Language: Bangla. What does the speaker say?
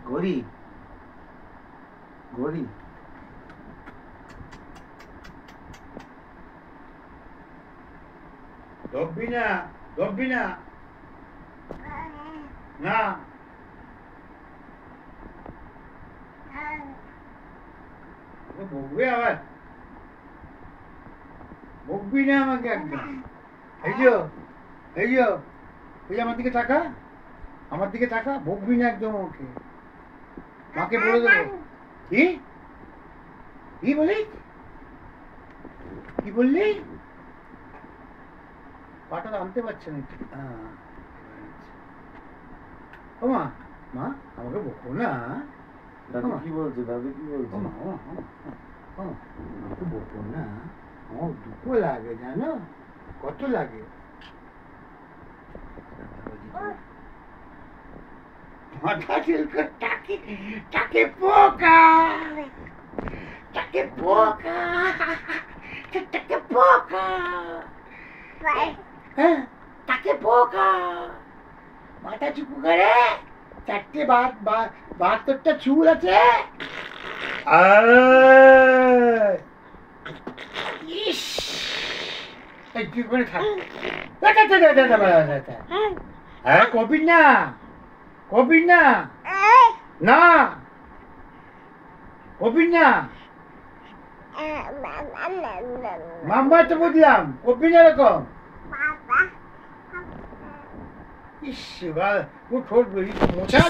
গরি গরি ধরবি না ধরবি না না বকবে আবার বকবি না আমাকে একদম এই যে এই যে এই আমার দিকে তাকা আমার দিকে তাকা বকবি না একদম ওকে মাকে বলে দেবো কি কি বলি কি বললি পাটা আনতে পারছে না ও মা মা আমাকে বকো না দাদু কি বলছে দাদু কি বলছে আমাকে বকো না আমার দুঃখ লাগে জানো কত লাগে মাথা চুলকে টাকে টাকে পোকা টাকে পোকা টাকে পোকা হ্যাঁ টাকে পোকা মাথা চুপু করে চারটে বাহাত্তরটা চুল আছে ইস একটু করে থাক হ্যাঁ কবি না কবি না না কবি না মাম্মা তো বুঝলাম কবি না এরকম ইস ও ঠোঁট বেরিয়ে মোছা